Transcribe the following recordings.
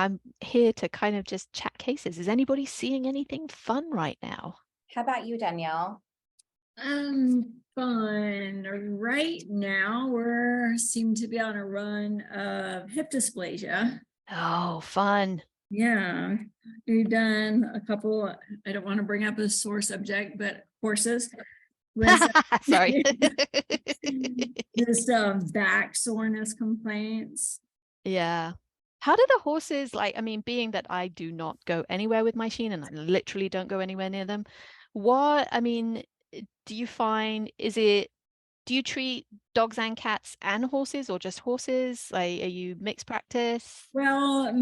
I'm here to kind of just chat cases. Is anybody seeing anything fun right now? How about you, Danielle? Fun. Right now, seem to be on a run of hip dysplasia. Oh, fun. Yeah, we've done a couple. I don't want to bring up a sore subject, but horses with Sorry. just back soreness complaints. Yeah. How do the horses, like, I mean, being that I do not go anywhere with my Sheen and I literally don't go anywhere near them, I mean, do you find, do you treat dogs and cats and horses or just horses? Like, are you mixed practice? Well,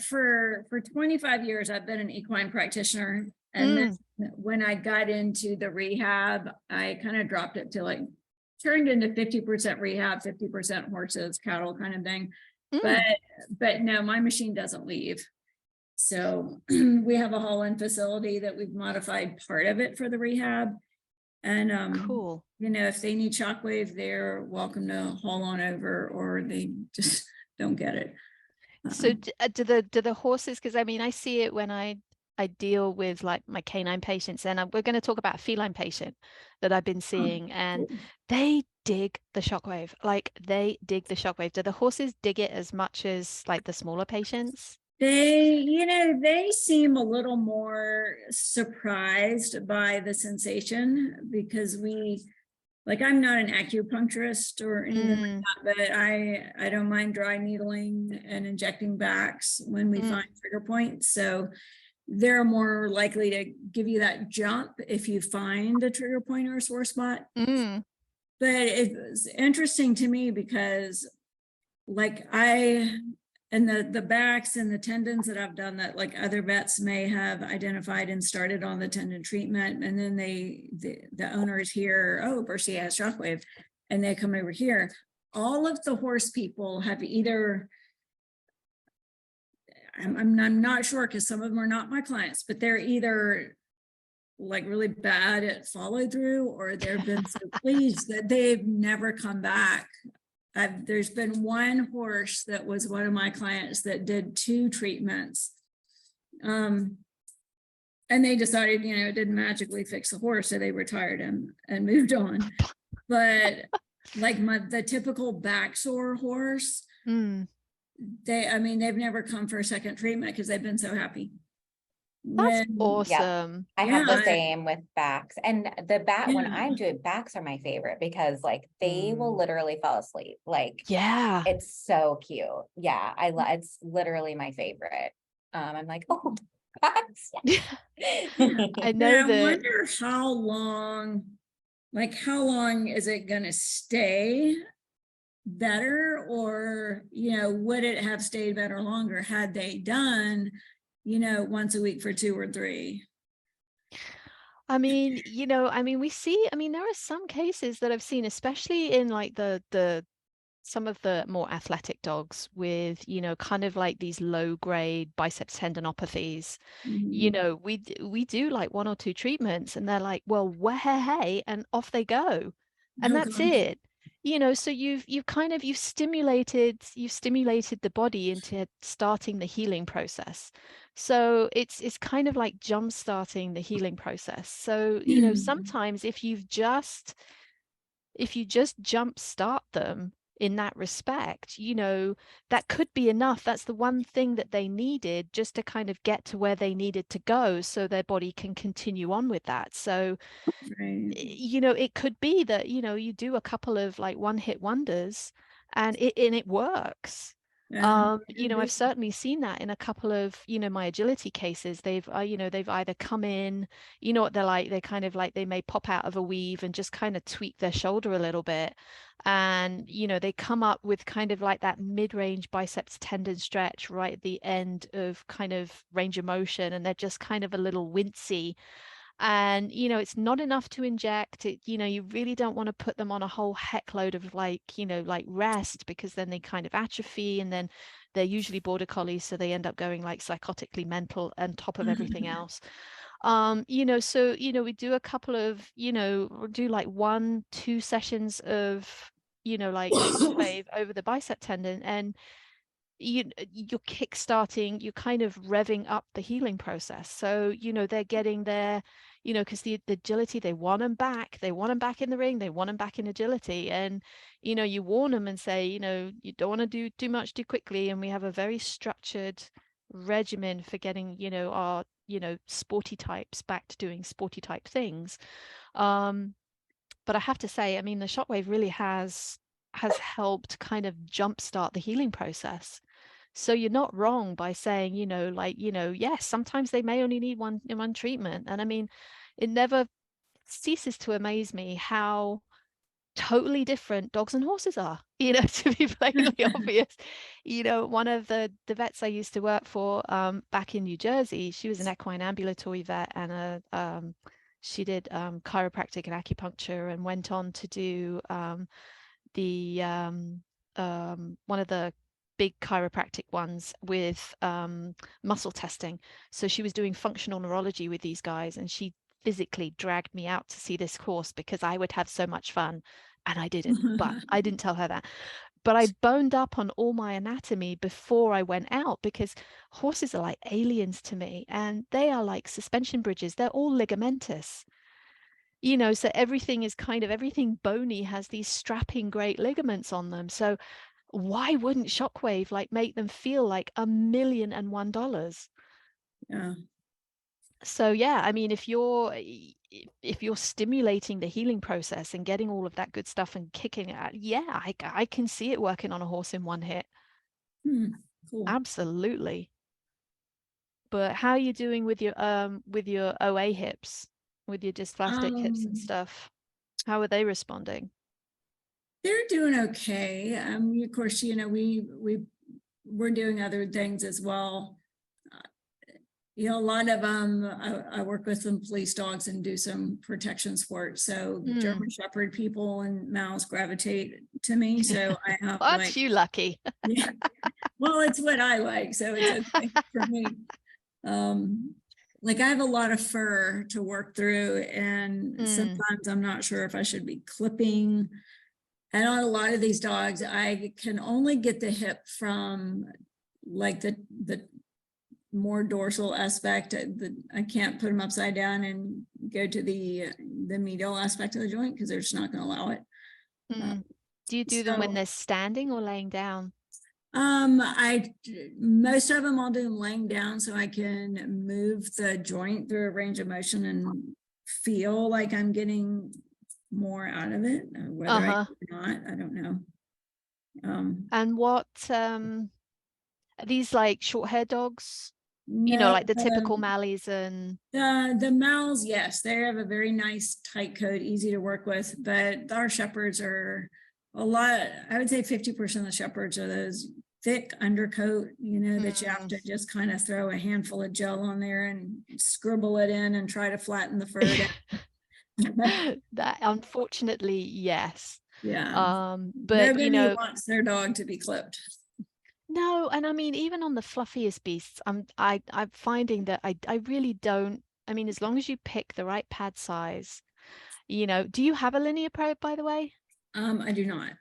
for 25 years, I've been an equine practitioner, and then when I got into the rehab, I kind of dropped it to turned into 50% rehab, 50% horses, cattle kind of thing. But no, my machine doesn't leave. So we have a haul-in facility that we've modified part of it for the rehab. And Cool. if they need shockwave, they're welcome to haul on over, or they just don't get it. So do the horses, because I mean, I see it when I deal with like my canine patients, and we're going to talk about a feline patient that I've been seeing, and they dig the shockwave. Like, they dig the shockwave. Do the horses dig it as much as like the smaller patients? They seem a little more surprised by the sensation, because I'm not an acupuncturist or anything like that, but I don't mind dry needling and injecting backs when we find trigger points. So they're more likely to give you that jump if you find a trigger point or a sore spot. But it was interesting to me because and the backs and the tendons that I've done that other vets may have identified and started on the tendon treatment, and then the owners hear, oh, Bercia has shockwave, and they come over here. All of the horse people have either, I'm not sure because some of them are not my clients, but they're either really bad at follow through, or they've been so pleased that they've never come back. There's been one horse that was one of my clients that did 2 treatments. And they decided, it didn't magically fix the horse, so they retired him and moved on. But the typical back sore horse, they've never come for a second treatment because they've been so happy. That's awesome. I have the same with backs, and when I'm doing backs are my favorite because they will literally fall asleep. It's so cute. Yeah, it's literally my favorite. I'm like, oh, backs. I know that. I wonder how long is it gonna stay better, or would it have stayed better longer had they done once a week for 2 or 3? I mean, we see, there are some cases that I've seen, especially in some of the more athletic dogs with, kind of like these low grade biceps tendinopathies. We do like 1 or 2 treatments and they're like, well, hey, and off they go. And that's it. So you've stimulated the body into starting the healing process. So it's kind of like jump starting the healing process. So, sometimes if you just jump start them in that respect, that could be enough. That's the one thing that they needed just to kind of get to where they needed to go so their body can continue on with that. So, it could be that, you do a couple of one-hit wonders and it works. I've certainly seen that in a couple of, my agility cases. They've either come in, what they're like, they kind of they may pop out of a weave and just kind of tweak their shoulder a little bit. And, they come up with kind of that mid-range biceps tendon stretch right at the end of kind of range of motion. And they're just kind of a little wincy. And, it's not enough to inject it. You really don't want to put them on a whole heck load of rest, because then they kind of atrophy, and then they're usually border collies. So they end up going psychotically mental on top of everything else. So, we do a couple of, we'll do 1-2 sessions of, shockwave over the bicep tendon. And you're kickstarting, you're kind of revving up the healing process. So, they're getting their, because the agility, they want them back in the ring, they want them back in agility. And, you warn them and say, you don't want to do too much too quickly. And we have a very structured regimen for getting, our, sporty types back to doing sporty type things. But I have to say, I mean, the Shockwave really has helped kind of jumpstart the healing process. So you're not wrong by saying, yes, sometimes they may only need one treatment. And I mean, it never ceases to amaze me how totally different dogs and horses are, to be plainly obvious. One of the vets I used to work for back in New Jersey, she was an equine ambulatory vet, and she did chiropractic and acupuncture, and went on to do one of the big chiropractic ones with muscle testing. So she was doing functional neurology with these guys, and she physically dragged me out to see this course because I would have so much fun, and I didn't. But I didn't tell her that. But I boned up on all my anatomy before I went out, because horses are like aliens to me, and they are like suspension bridges. They're all ligamentous. So everything bony has these strapping great ligaments on them. So why wouldn't Shockwave like make them feel like $1,000,001? Yeah. So yeah, I mean, if you're stimulating the healing process and getting all of that good stuff and kicking it out, yeah, I can see it working on a horse in one hit. Cool. Absolutely. But how are you doing with your OA hips, with your dysplastic hips and stuff? How are they responding? They're doing okay. Of course, we're doing other things as well. A lot of I work with some police dogs and do some protection sports. So German Shepherd people and Mouse gravitate to me. So I have aren't you lucky? Yeah. Well, it's what I like, so it's okay for me. Like I have a lot of fur to work through, and sometimes I'm not sure if I should be clipping. And on a lot of these dogs, I can only get the hip from like the more dorsal aspect. I can't put them upside down and go to the medial aspect of the joint because they're just not going to allow it. Do you do them when they're standing or laying down? Most of them I'll do them laying down so I can move the joint through a range of motion and feel like I'm getting more out of it. Whether I do or not, I don't know. And what are these like short hair dogs? No, like the typical Mallees and the Malles, yes, they have a very nice tight coat, easy to work with. But our Shepherds are a lot. I would say 50% of the Shepherds are those thick undercoat, that you have to just kind of throw a handful of gel on there and scribble it in and try to flatten the fur down. That unfortunately, yes. Yeah. But nobody wants their dog to be clipped. No, and I mean, even on the fluffiest beasts, I'm finding that I really don't. I mean, as long as you pick the right pad size, do you have a linear probe, by the way? I do not.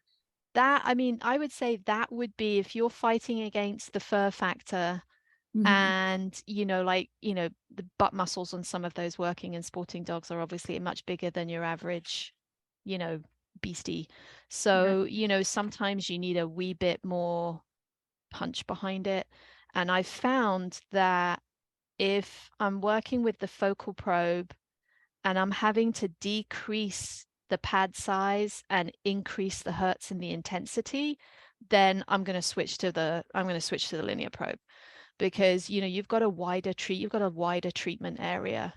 That, I mean, I would say that would be if you're fighting against the fur factor, and the butt muscles on some of those working and sporting dogs are obviously much bigger than your average, beastie. So, sometimes you need a wee bit more punch behind it. And I've found that if I'm working with the focal probe and I'm having to decrease the pad size and increase the hertz and the intensity, then I'm going to switch to the linear probe, because you've got a wider treatment area.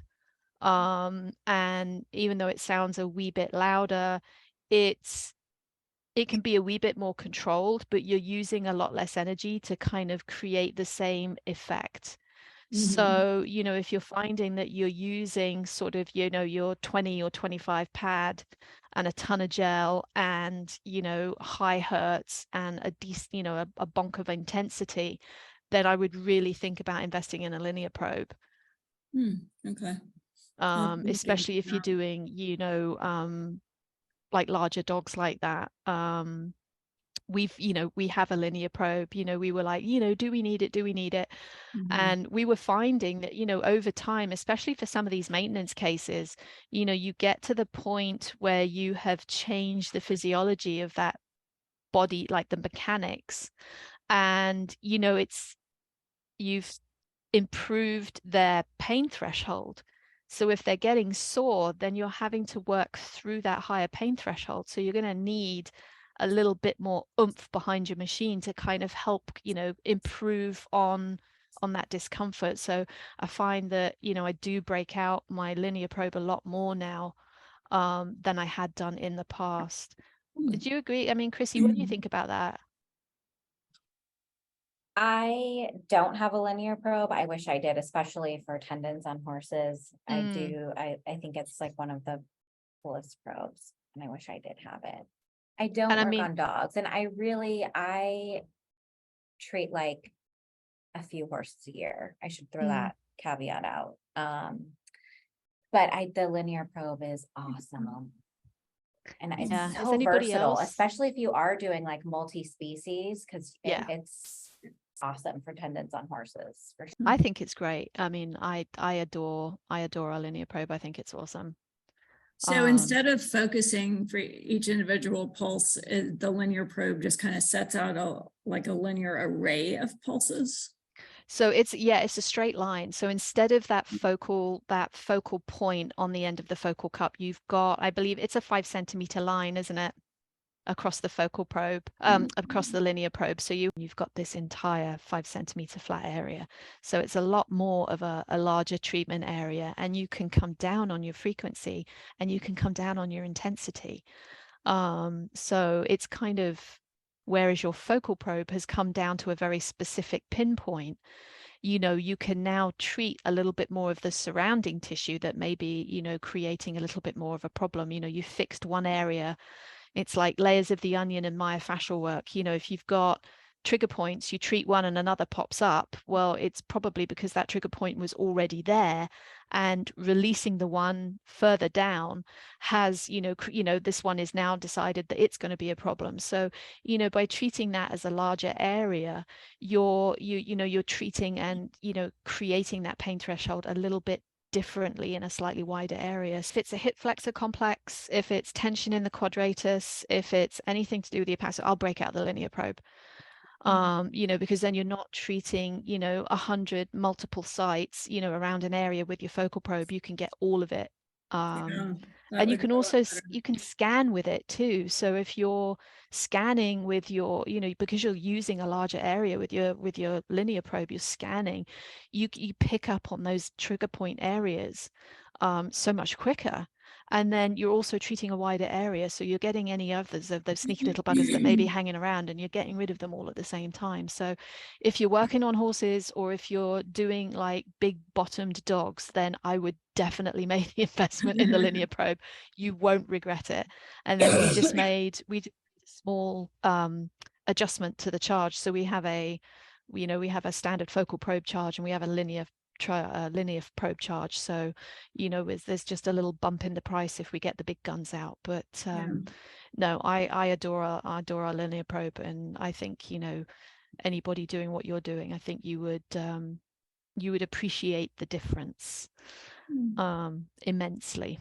And even though it sounds a wee bit louder, it can be a wee bit more controlled, but you're using a lot less energy to kind of create the same effect. So, if you're finding that you're using sort of, your 20 or 25 pad and a ton of gel and, high hertz and a decent, a bonk of intensity, then I would really think about investing in a linear probe. Okay. Especially if you're doing, like larger dogs like that. we have a linear probe, we were like, do we need it? Do we need it? Mm-hmm. And we were finding that, over time, especially for some of these maintenance cases, you get to the point where you have changed the physiology of that body, like the mechanics, and, you've improved their pain threshold. So if they're getting sore, then you're having to work through that higher pain threshold. So you're going to need a little bit more oomph behind your machine to kind of help, improve on that discomfort. So I find that, I do break out my linear probe a lot more now than I had done in the past. Did you agree? I mean, Chrissy, what do you think about that? I don't have a linear probe. I wish I did, especially for tendons on horses. I do. I think it's like one of the coolest probes, and I wish I did have it. I don't work on dogs, and I treat like a few horses a year. I should throw that caveat out. But the linear probe is awesome. And it's so versatile, especially if you are doing like multi-species, because it's awesome for tendons on horses. For sure. I think it's great. I mean, I adore our linear probe. I think it's awesome. So instead of focusing for each individual pulse, the linear probe just kind of sets out a linear array of pulses. So it's a straight line. So instead of that focal point on the end of the focal cup, you've got, I believe it's a 5 centimeter line, isn't it? Across the focal probe, across the linear probe. So you've got this entire 5 centimeter flat area. So it's a lot more of a larger treatment area, and you can come down on your frequency and you can come down on your intensity. So it's kind of, whereas your focal probe has come down to a very specific pinpoint, you can now treat a little bit more of the surrounding tissue that may be, creating a little bit more of a problem. You fixed one area. It's like layers of the onion and myofascial work. If you've got trigger points, you treat one and another pops up. Well, it's probably because that trigger point was already there, and releasing the one further down has, this one is now decided that it's going to be a problem. So, by treating that as a larger area, you're treating and, creating that pain threshold a little bit differently in a slightly wider area. If it's a hip flexor complex, if it's tension in the quadratus, if it's anything to do with the apexis, I'll break out the linear probe. Because then you're not treating, 100 multiple sites, around an area with your focal probe. You can get all of it. And you can also, you can scan with it too. So if you're scanning with your, because you're using a larger area with your linear probe, you're scanning, you pick up on those trigger point areas so much quicker. And then you're also treating a wider area. So you're getting any others of those sneaky little buggers that may be hanging around, and you're getting rid of them all at the same time. So if you're working on horses, or if you're doing like big bottomed dogs, then I would definitely make the investment in the linear probe. You won't regret it. And then we did a small adjustment to the charge. So we have a standard focal probe charge, and we have a linear probe charge. So there's just a little bump in the price if we get the big guns out. But no, I adore our linear probe, and I think anybody doing what you're doing, I think you would appreciate the difference immensely.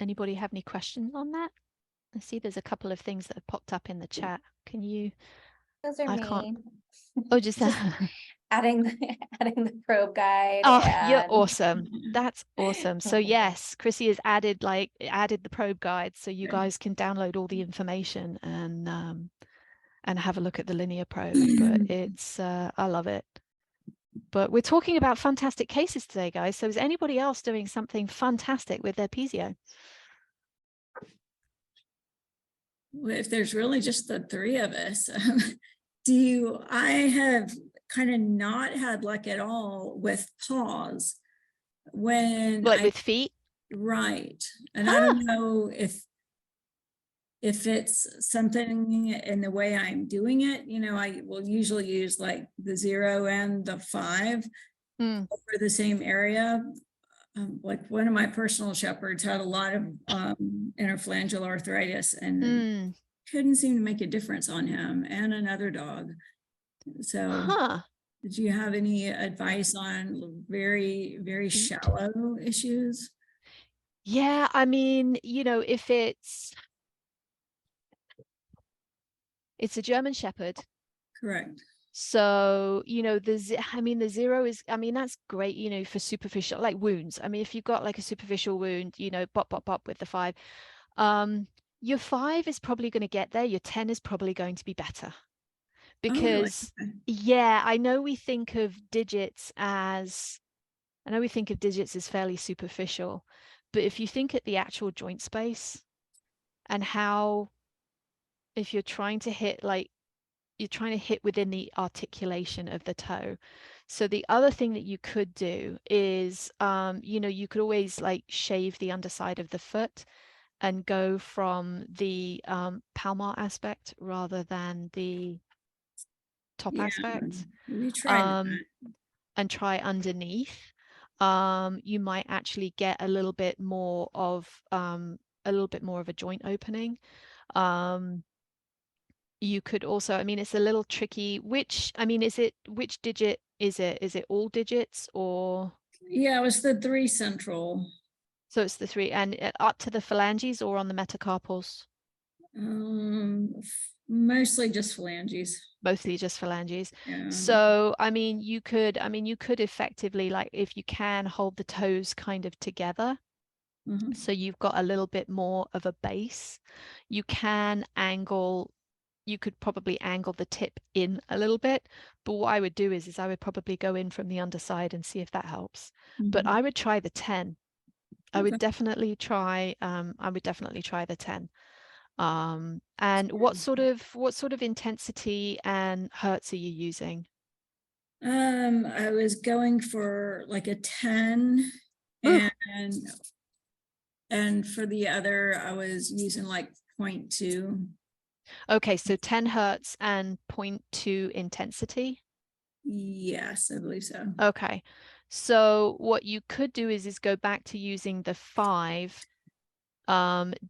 Anybody have any questions on that? I see there's a couple of things that have popped up in the chat. Can you? Those are me. Oh, just adding the probe guide. Oh, you're awesome. That's awesome. So yes, Chrissy has added the probe guide, so you guys can download all the information and have a look at the linear probe. But it's I love it. But we're talking about fantastic cases today, guys. So is anybody else doing something fantastic with their Pizio? Well, if there's really just the three of us, I have kind of not had luck at all with paws when with feet, right? And I don't know if it's something in the way I'm doing it. I will usually use like the 0 and the 5 over the same area. like one of my personal shepherds had a lot of interphalangeal arthritis and couldn't seem to make a difference on him, and another dog. So did you have any advice on very, very shallow issues? Yeah, I mean, you know, if it's a German Shepherd. Correct. So, you know, the 0 is, I mean, that's great, you know, for superficial, like wounds. I mean, if you've got like a superficial wound, you know, bop, bop, bop with the 5. Your 5 is probably going to get there. Your 10 is probably going to be better. Because, oh, really? Yeah, I know we think of digits as fairly superficial, but if you think at the actual joint space and how, if you're trying to hit within the articulation of the toe. So the other thing that you could do is, you know, you could always like shave the underside of the foot and go from the palmar aspect rather than the top aspect. We tried and try underneath. You might actually get a little bit more of a joint opening. You could also, I mean, it's a little tricky. Which digit is it? Is it all digits or? Yeah, it was the 3 central. So it's the 3 and up to the phalanges or on the metacarpals? Mostly just phalanges. Mostly just phalanges. Yeah. So, I mean, you could effectively, like, if you can hold the toes kind of together. So you've got a little bit more of a base. You could probably angle the tip in a little bit, but what I would do is I would probably go in from the underside and see if that helps. But I would try the 10. I would definitely try the 10. And what sort of intensity and hertz are you using? I was going for like a 10 and for the other I was using like 0.2. Okay, so 10 hertz and 0.2 intensity. Yes, I believe so. Okay, so what you could do is go back to using the 5,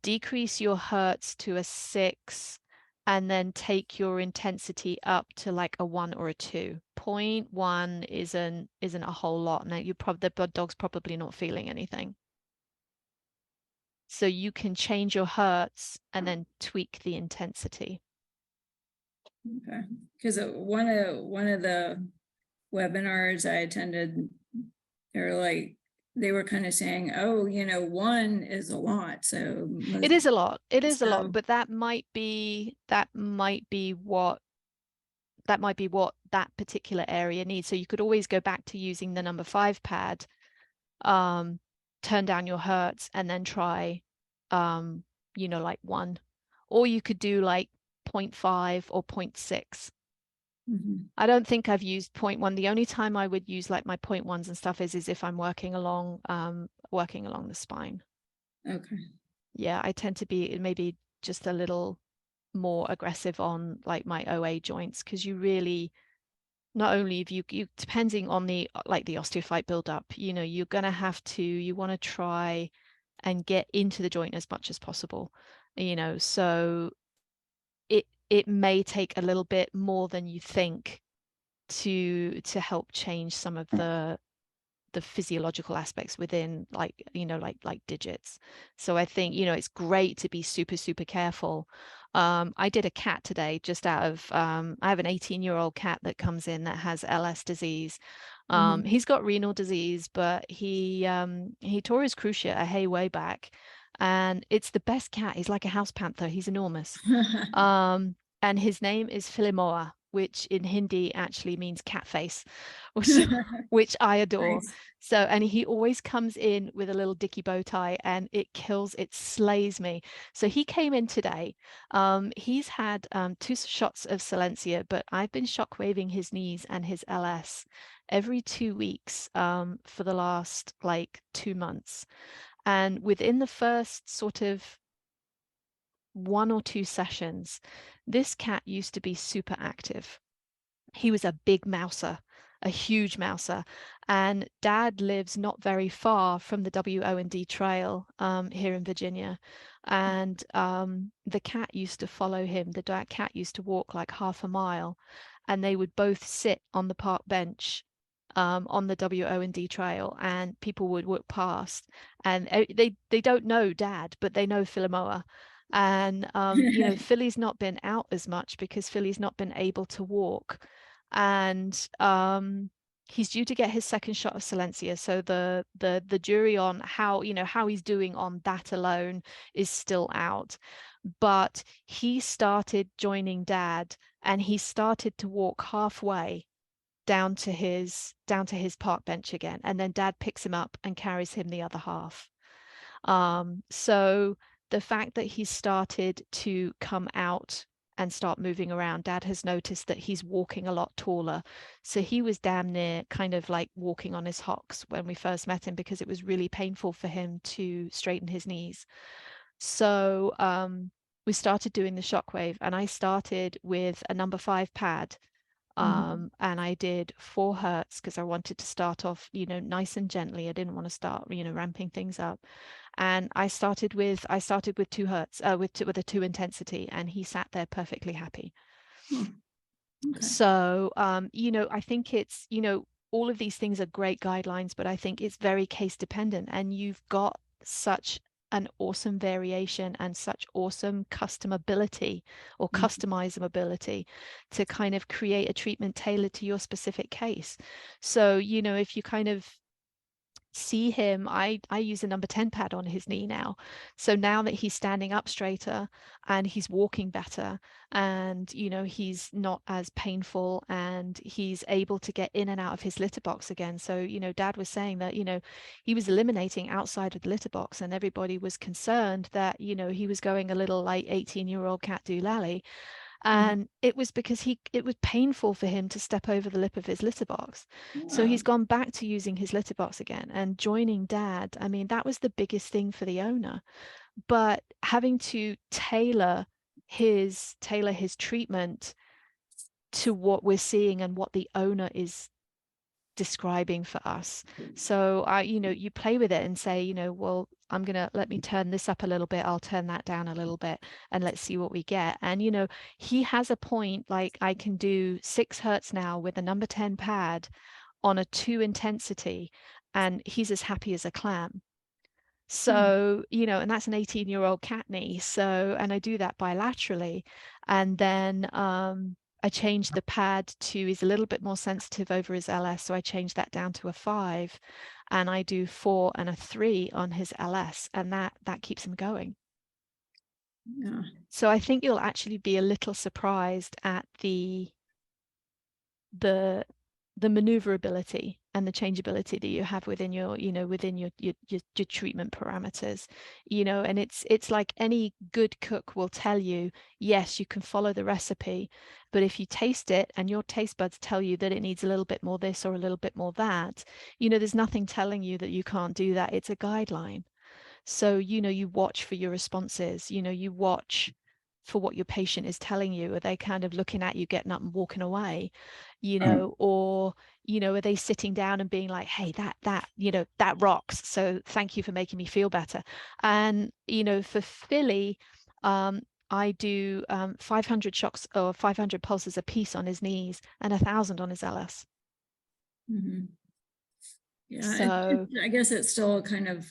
decrease your hertz to a 6, and then take your intensity up to like a 1 or a 2. 0.1 isn't a whole lot. Now the dog's probably not feeling anything. So you can change your hertz and then tweak the intensity. Okay, because one of the webinars I attended, they were kind of saying, oh, you know, 1 is a lot. So it is a lot. It is a lot, but that might be what that particular area needs. So you could always go back to using the number 5 pad, turn down your hertz, and then try, you know, like 1, or you could do like 0.5 or 0.6. I don't think I've used 0.1. The only time I would use like my 0.1s and stuff is if I'm working along the spine. Okay. Yeah, I tend to be maybe just a little more aggressive on like my OA joints, because you really, not only if you depending on the osteophyte buildup, you know, you want to try and get into the joint as much as possible, you know, so it may take a little bit more than you think to help change some of the physiological aspects within, like, you know, like digits. So I think, you know, it's great to be super, super careful. I did a cat today just out of, I have an 18-year-old cat that comes in that has LS disease. He's got renal disease, but he tore his cruciate way back, and it's the best cat. He's like a house panther. He's enormous. And his name is Philimoa, which in Hindi actually means cat face, which I adore. Nice. So, and he always comes in with a little dicky bow tie, and it slays me. So he came in today. He's had 2 shots of Silencia, but I've been shock waving his knees and his LS every 2 weeks for the last like 2 months. And within the first sort of 1 or 2 sessions, this cat used to be super active. He was a big mouser, a huge mouser. And Dad lives not very far from the WO&D trail here in Virginia. And the cat used to follow him. The cat used to walk like half a mile, and they would both sit on the park bench on the WO&D trail, and people would walk past, and they don't know Dad, but they know Philomoa. And you know, Philly's not been out as much because Philly's not been able to walk, and he's due to get his second shot of Solensia. So the jury on how, you know, how he's doing on that alone is still out. But he started joining Dad, and he started to walk halfway down to his park bench again, and then Dad picks him up and carries him the other half. So the fact that he started to come out and start moving around, Dad has noticed that he's walking a lot taller. So he was damn near kind of like walking on his hocks when we first met him, because it was really painful for him to straighten his knees. So we started doing the Shockwave, and I started with a number 5 pad. And I did 4 hertz because I wanted to start off, you know, nice and gently. I didn't want to start, you know, ramping things up. And I started with 2 hertz with a 2 intensity, and he sat there perfectly happy. Okay. So you know, I think it's, you know, all of these things are great guidelines, but I think it's very case dependent, and you've got such an awesome variation and such awesome customability or customizability to kind of create a treatment tailored to your specific case. So, you know, if you kind of see him, I use a number 10 pad on his knee now. So now that he's standing up straighter and he's walking better, and you know, he's not as painful, and he's able to get in and out of his litter box again. So, you know, Dad was saying that, you know, he was eliminating outside of the litter box, and everybody was concerned that, you know, he was going a little like 18-year-old cat doolally. And it was because it was painful for him to step over the lip of his litter box. So he's gone back to using his litter box again and joining Dad. I mean, that was the biggest thing for the owner. But having to tailor his treatment to what we're seeing and what the owner is describing for us. So you know, you play with it and say, you know, well, let me turn this up a little bit, I'll turn that down a little bit, and let's see what we get. And you know, he has a point, like I can do 6 hertz now with a number 10 pad on a 2 intensity, and he's as happy as a clam. So, you know, and that's an 18-year-old cat knee. So, and I do that bilaterally. And then I changed the pad to, he's a little bit more sensitive over his LS. So I changed that down to a 5, and I do 4 and a 3 on his LS, and that keeps him going. Yeah. So I think you'll actually be a little surprised at the maneuverability and the changeability that you have within your, you know, within your treatment parameters, you know. And it's like any good cook will tell you, yes, you can follow the recipe, but if you taste it and your taste buds tell you that it needs a little bit more this or a little bit more that, you know, there's nothing telling you that you can't do that. It's a guideline. So, you know, you watch for your responses, you know, you watch for what your patient is telling you. Are they kind of looking at you, getting up and walking away, you know, or, you know, are they sitting down and being like, hey, that, you know, that rocks, so thank you for making me feel better. And, you know, for Philly, I do 500 shocks or 500 pulses a piece on his knees and 1,000 on his LS. Yeah, so I guess it's still kind of,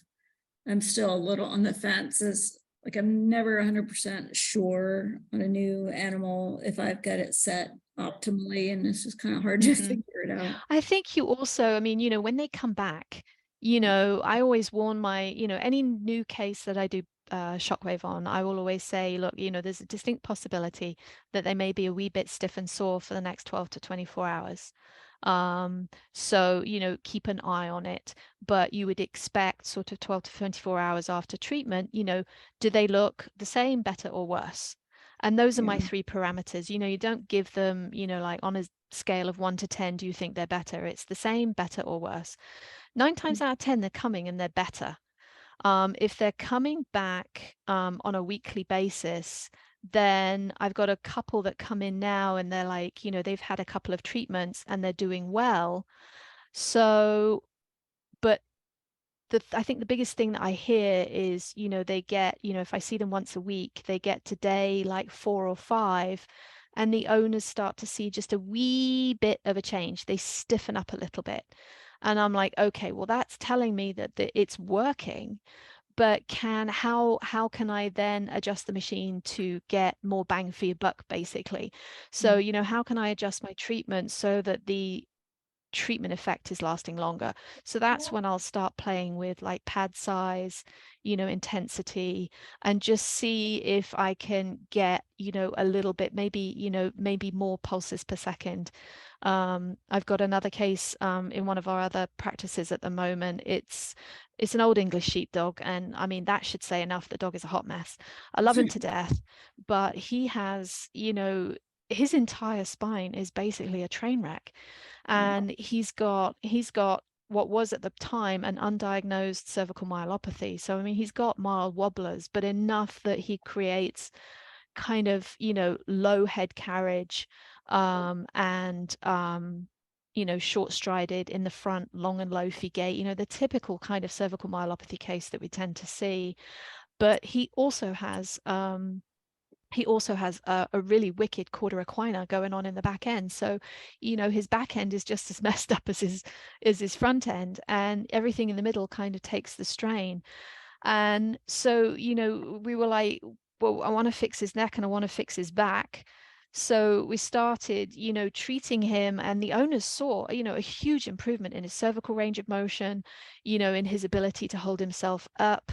I'm still a little on the fence. Is like, I'm never 100% sure on a new animal if I've got it set optimally, and it's just kind of hard to figure it out. I think you also, I mean, you know, when they come back, you know, I always warn my, you know, any new case that I do Shockwave on, I will always say, look, you know, there's a distinct possibility that they may be a wee bit stiff and sore for the next 12 to 24 hours. So, you know, keep an eye on it, but you would expect sort of 12 to 24 hours after treatment, you know, do they look the same, better, or worse? And those are my 3 parameters. You know, you don't give them, you know, like on a scale of 1 to 10, do you think they're better? It's the same, better, or worse. 9 times out of 10, they're coming and they're better. If they're coming back on a weekly basis, then I've got a couple that come in now and they're like, you know, they've had a couple of treatments and they're doing well. So, but I think the biggest thing that I hear is, you know, they get, you know, if I see them once a week, they get to day like 4 or 5, and the owners start to see just a wee bit of a change. They stiffen up a little bit. And I'm like, okay, well, that's telling me that it's working. But how can I then adjust the machine to get more bang for your buck, basically? So, you know, how can I adjust my treatment so that the treatment effect is lasting longer? So that's when I'll start playing with like pad size, you know, intensity, and just see if I can get, you know, a little bit, maybe, you know, maybe more pulses per second. I've got another case in one of our other practices at the moment. It's an old English sheepdog, and I mean that should say enough. The dog is a hot mess. I love him to death, but he has, you know, his entire spine is basically a train wreck, and he's got what was at the time an undiagnosed cervical myelopathy. So I mean, he's got mild wobblers, but enough that he creates kind of, you know, low head carriage, and you know, short strided in the front, long and loafy gait, you know, the typical kind of cervical myelopathy case that we tend to see. But he also has a really wicked cauda equina going on in the back end. So, you know, his back end is just as messed up as his front end, and everything in the middle kind of takes the strain. And so, you know, we were like, well, I want to fix his neck and I want to fix his back. So we started, you know, treating him, and the owners saw, you know, a huge improvement in his cervical range of motion, you know, in his ability to hold himself up.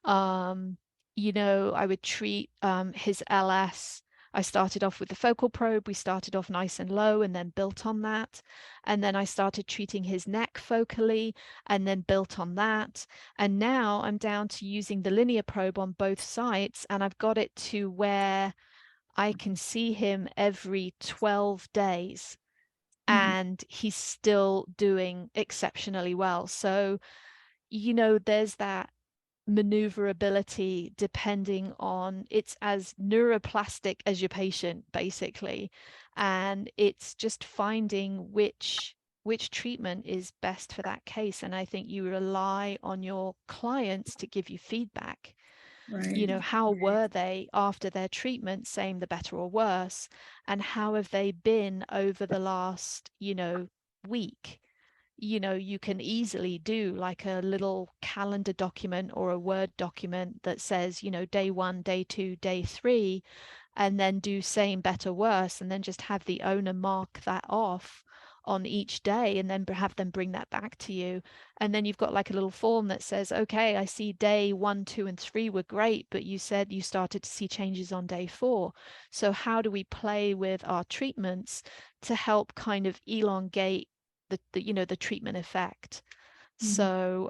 You know, I would treat his LS. I started off with the focal probe. We started off nice and low and then built on that. And then I started treating his neck focally and then built on that. And now I'm down to using the linear probe on both sides, and I've got it to where I can see him every 12 days and he's still doing exceptionally well. So, you know, there's that maneuverability depending on, it's as neuroplastic as your patient basically, and it's just finding which treatment is best for that case. And I think you rely on your clients to give you feedback. Right. You know, how were they after their treatment, same, the better or worse, and how have they been over the last, you know, week? You know, you can easily do like a little calendar document or a Word document that says, you know, day 1, day 2, day 3, and then do same, better, worse, and then just have the owner mark that off on each day and then have them bring that back to you. And then you've got like a little form that says, okay, I see day 1, 2, and 3 were great, but you said you started to see changes on day 4. So how do we play with our treatments to help kind of elongate the you know, the treatment effect? So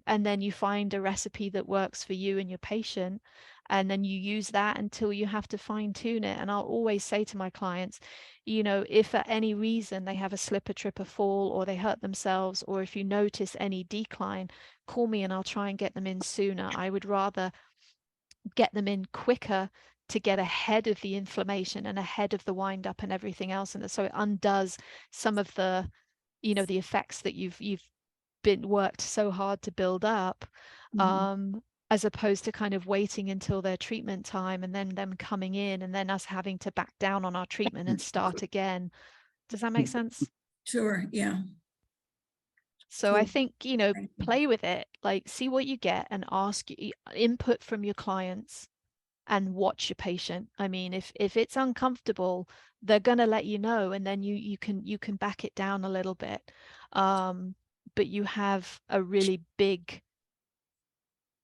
and then you find a recipe that works for you and your patient, and then you use that until you have to fine tune it. And I'll always say to my clients, you know, if at any reason they have a slip, a trip, a fall, or they hurt themselves, or if you notice any decline, call me and I'll try and get them in sooner. I would rather get them in quicker to get ahead of the inflammation and ahead of the wind up and everything else, and so it undoes some of the, you know, the effects that you've been worked so hard to build up, as opposed to kind of waiting until their treatment time and then them coming in and then us having to back down on our treatment and start again. Does that make sense? Sure. Yeah. So I think, you know, play with it, like see what you get and ask input from your clients and watch your patient. I mean, if it's uncomfortable, they're gonna let you know, and then you can back it down a little bit. But you have a really big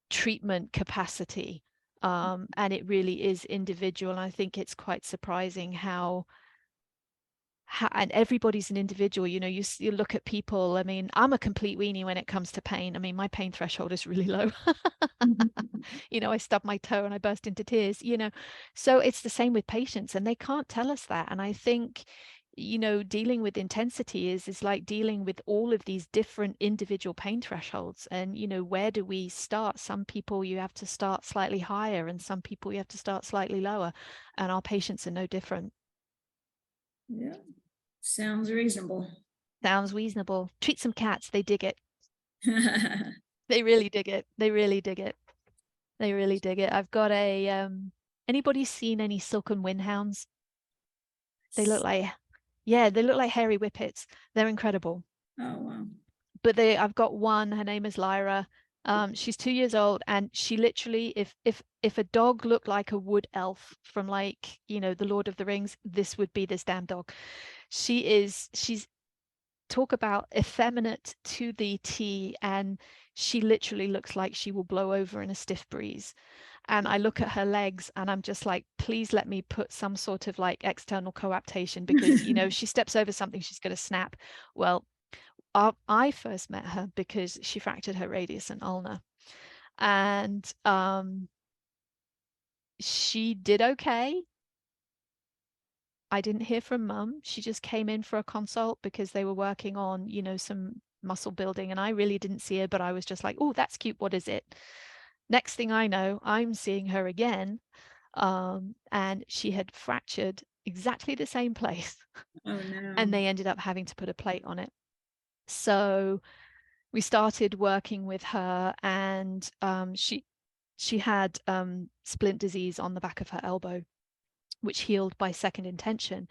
treatment capacity, and it really is individual. And I think it's quite surprising how and everybody's an individual. You know, you look at people. I mean, I'm a complete weenie when it comes to pain. I mean, my pain threshold is really low. You know, I stub my toe and I burst into tears, you know. So it's the same with patients, and they can't tell us that. And I think, you know, dealing with intensity is like dealing with all of these different individual pain thresholds. And, you know, where do we start? Some people you have to start slightly higher, and some people you have to start slightly lower. And our patients are no different. Yeah, sounds reasonable. Sounds reasonable. Treat some cats. They dig it. They really dig it. They really dig it. They really dig it. I've got a, anybody seen any Silken Windhounds? They look like, yeah, they look like hairy whippets. They're incredible. Oh, wow. But I've got one, her name is Lyra. She's 2 years old, and she literally, if a dog looked like a wood elf from, like, you know, the Lord of the Rings, this would be this damn dog. She's talk about effeminate to the T, and she literally looks like she will blow over in a stiff breeze. And I look at her legs and I'm just like, please let me put some sort of like external coaptation, because, you know, if she steps over something, she's going to snap. Well, I first met her because she fractured her radius and ulna, and she did okay. I didn't hear from mum. She just came in for a consult because they were working on, you know, some muscle building, and I really didn't see her, but I was just like, oh, that's cute. What is it? Next thing I know, I'm seeing her again, and she had fractured exactly the same place. Oh, no. And they ended up having to put a plate on it. So we started working with her, and she had splint disease on the back of her elbow, which healed by second intention.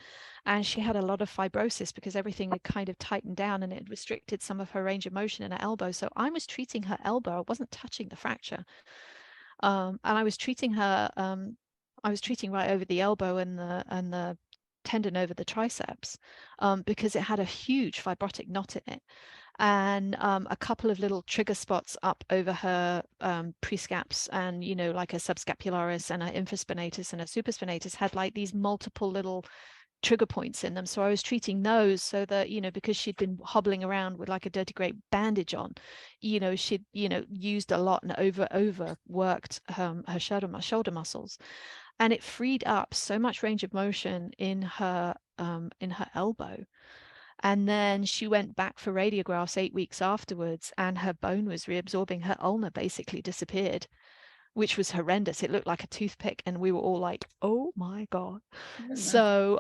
And she had a lot of fibrosis because everything had kind of tightened down, and it restricted some of her range of motion in her elbow. So I was treating her elbow. I wasn't touching the fracture. And I was treating her, I was treating right over the elbow and the tendon over the triceps, because it had a huge fibrotic knot in it, and a couple of little trigger spots up over her prescaps, and, you know, like a subscapularis and a infraspinatus and a supraspinatus had like these multiple little trigger points in them. So I was treating those, so that, you know, because she'd been hobbling around with like a dirty great bandage on, you know, she'd, you know, used a lot and overworked her shoulder muscles, and it freed up so much range of motion in her elbow. And then she went back for radiographs 8 weeks afterwards, and her bone was reabsorbing. Her ulna basically disappeared, which was horrendous. It looked like a toothpick, and we were all like, oh my God. So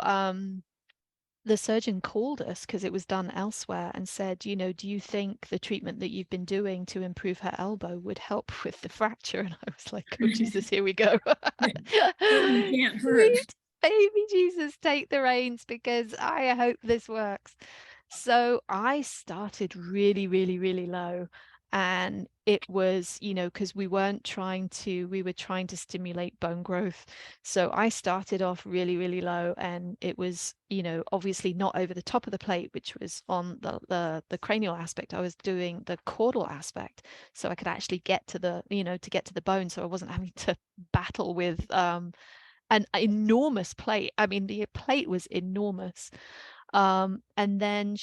the surgeon called us, because it was done elsewhere, and said, you know, do you think the treatment that you've been doing to improve her elbow would help with the fracture? And I was like, oh Jesus, here we go. Can't hurt. Baby Jesus, take the reins, because I hope this works. So I started really, really, really low. And it was, you know, because we were trying to stimulate bone growth. So I started off really, really low, and it was, you know, obviously not over the top of the plate, which was on the cranial aspect. I was doing the caudal aspect, so I could actually get to the, you know, to get to the bone. So I wasn't having to battle with an enormous plate. I mean, the plate was enormous. And then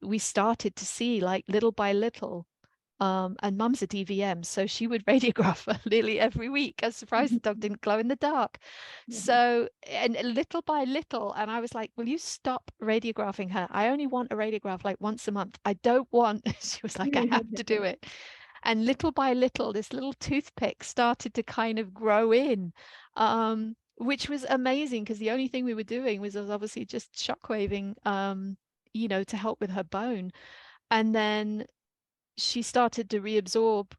we started to see, like, little by little, and mum's a DVM, so she would radiograph her nearly every week. I was surprised the dog didn't glow in the dark. So, and little by little, and I was like, will you stop radiographing her? I only want a radiograph like once a month. I don't want, she was like, I have to do it. And little by little, this little toothpick started to kind of grow in, which was amazing, because the only thing we were doing was obviously just shockwaving, you know, to help with her bone. And then she started to reabsorb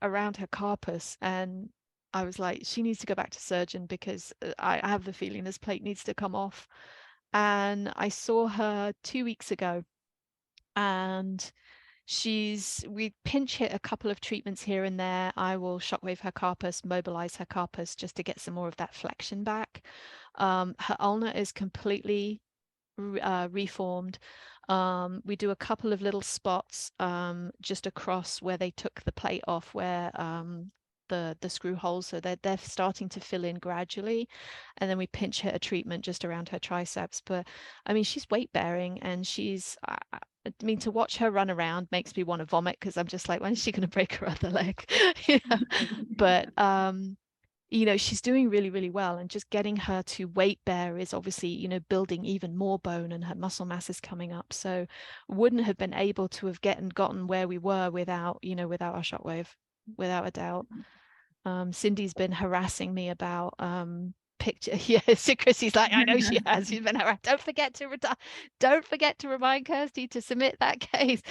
around her carpus, and I was like, she needs to go back to surgeon, because I have the feeling this plate needs to come off. And I saw her 2 weeks ago, and we pinch hit a couple of treatments here and there. I will shockwave her carpus, mobilize her carpus, just to get some more of that flexion back. Her ulna is completely reformed. We do a couple of little spots just across where they took the plate off, where the screw holes, so they're starting to fill in gradually. And then we pinch hit a treatment just around her triceps. But I mean, she's weight bearing, and she's I mean, to watch her run around makes me want to vomit, because I'm just like, when is she going to break her other leg? But you know, she's doing really, really well, and just getting her to weight bear is obviously, you know, building even more bone, and her muscle mass is coming up. So wouldn't have been able to have gotten where we were without, you know, without our shockwave, without a doubt. Cindy's been harassing me about picture. Yeah, so Chrissy's like, I know she has. She's been harassed. Don't forget to remind Kirsty to submit that case.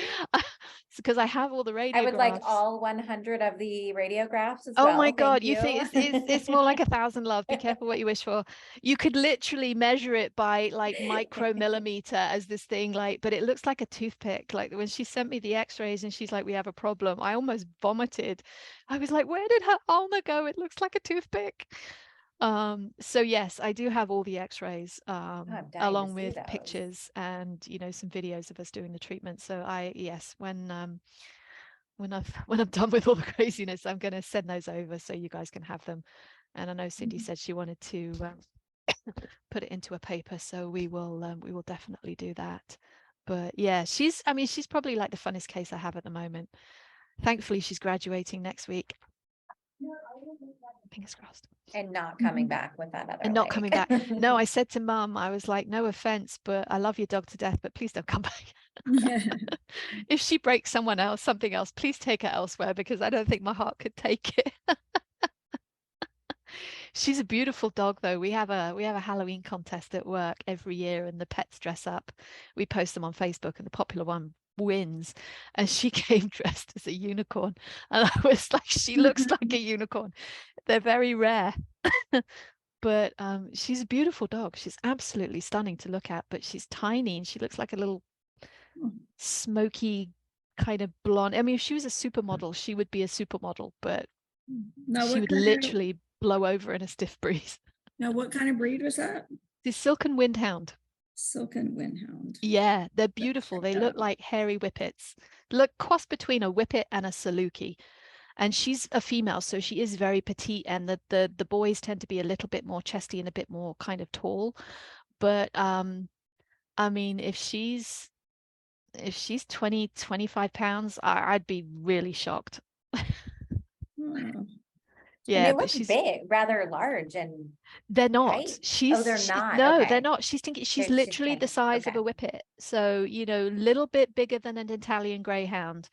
Because I have all the radiographs. I would like all 100 of the radiographs as oh well. my God, Thank you think it's more like 1,000, love. Be careful what you wish for. You could literally measure it by like micromillimeter as this thing, like, but it looks like a toothpick. Like when she sent me the x-rays and she's like, we have a problem, I almost vomited. I was like, where did her ulna go? It looks like a toothpick. So yes, I do have all the x-rays along with pictures and, you know, some videos of us doing the treatment. So yes, when I'm done with all the craziness, I'm going to send those over so you guys can have them. And I know Cindy said she wanted to put it into a paper, so we will definitely do that. But yeah, she's probably like the funnest case I have at the moment. Thankfully, she's graduating next week. Fingers crossed. And not coming back with that other and not coming back. No, I said to Mum, I was like, no offense, but I love your dog to death, but please don't come back. If she breaks something else, please take her elsewhere, because I don't think my heart could take it. She's a beautiful dog, though. We have a Halloween contest at work every year, and the pets dress up. We post them on Facebook, and the popular one wins. And she came dressed as a unicorn, and I was like, she looks like a unicorn. They're very rare. But she's a beautiful dog. She's absolutely stunning to look at, but she's tiny, and she looks like a little smoky kind of blonde. I mean, if she was a supermodel, she would be a supermodel, but she would literally blow over in a stiff breeze. Now, what kind of breed was that? The Silken Windhound. Silken Windhound. Yeah, they're beautiful. They look like hairy whippets. Look, cross between a whippet and a Saluki. And she's a female, so she is very petite, and the boys tend to be a little bit more chesty and a bit more kind of tall. But I mean, if she's 20, 25 pounds, I'd be really shocked. Yeah, and they look big, rather large, and they're not. Right? They're not. No, okay. they're not. She's literally the size of a whippet. So, you know, a little bit bigger than an Italian Greyhound,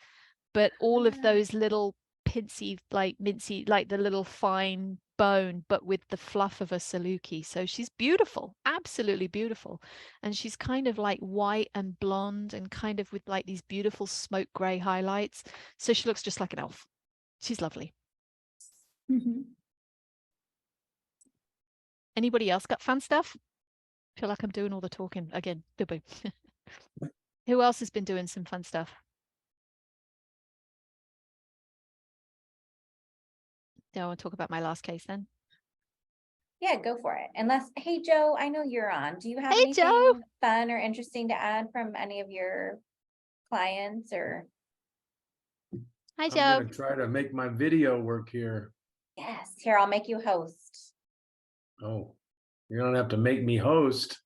but all of those little pincy, like mincy, like the little fine bone, but with the fluff of a Saluki. So she's beautiful, absolutely beautiful. And she's kind of like white and blonde, and kind of with like these beautiful smoke gray highlights. So she looks just like an elf. She's lovely. Anybody else got fun stuff? I feel like I'm doing all the talking again. Who else has been doing some fun stuff? Do I want to talk about my last case then? Yeah, go for it. Unless, hey, Joe, I know you're on. Do you have anything fun or interesting to add from any of your clients or? Hi, Joe. I'm gonna try to make my video work here. Yes, here, I'll make you host. Oh, you don't have to make me host.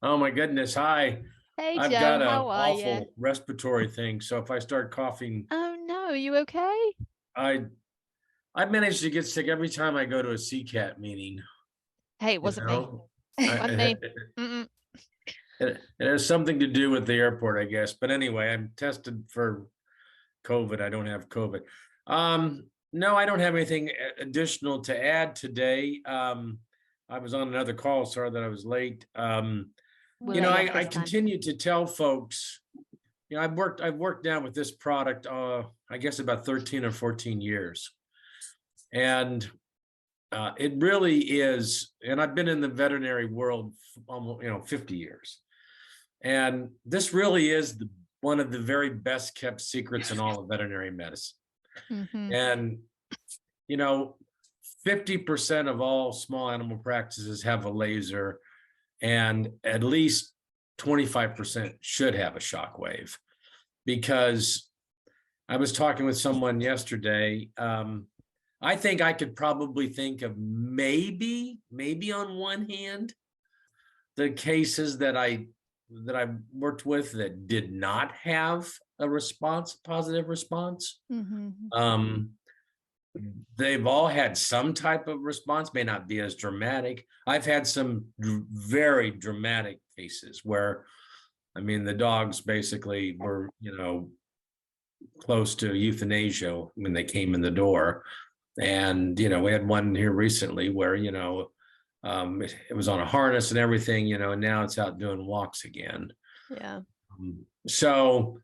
Oh my goodness, hi. Hey, I've Joe, got an how are awful you? respiratory thing, so if I start coughing. Oh no, are you okay? I managed to get sick every time I go to a CCAT meeting. Hey, it wasn't me. Wasn't me. It has something to do with the airport, I guess. But anyway, I'm tested for COVID. I don't have COVID. No, I don't have anything additional to add today. I was on another call, sorry that I was late. You know, I continue to tell folks, you know, I've worked now with this product, I guess about 13 or 14 years. And it really is, and I've been in the veterinary world almost, 50 years. And this really is one of the very best kept secrets in all of veterinary medicine. And, 50% of all small animal practices have a laser, and at least 25% should have a shockwave. Because I was talking with someone yesterday, I think I could probably think of maybe on one hand, the cases that I worked with that did not have a positive response. they've all had some type of response, may not be as dramatic. I've had some very dramatic cases where, I mean, the dogs basically were, close to euthanasia when they came in the door. And, we had one here recently where, it was on a harness and everything, and now it's out doing walks again. Yeah. So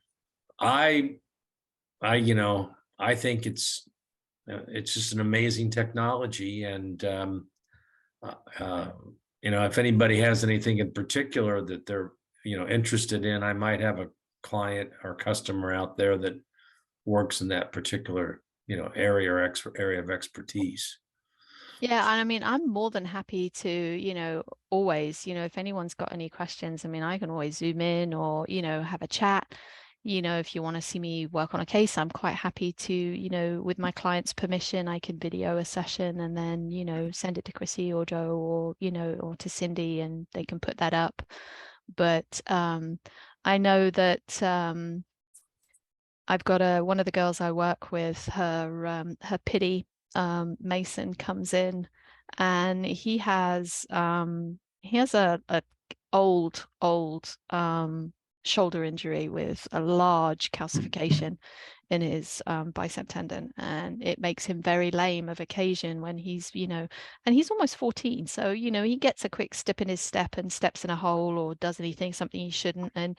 I think it's just an amazing technology. And, if anybody has anything in particular that they're, interested in, I might have a client or customer out there that works in that particular, area or area of expertise. Yeah, and I mean, I'm more than happy to, always, if anyone's got any questions, I mean, I can always Zoom in or, have a chat. If you want to see me work on a case, I'm quite happy to, with my client's permission, I can video a session and then, send it to Chrissy or Joe or, or to Cindy, and they can put that up. But I know that I've got one of the girls I work with, her pity, Mason, comes in, and he has a old shoulder injury with a large calcification in his bicep tendon, and it makes him very lame of occasion when he's, and he's almost 14, so he gets a quick step in his step and steps in a hole or does anything something he shouldn't, and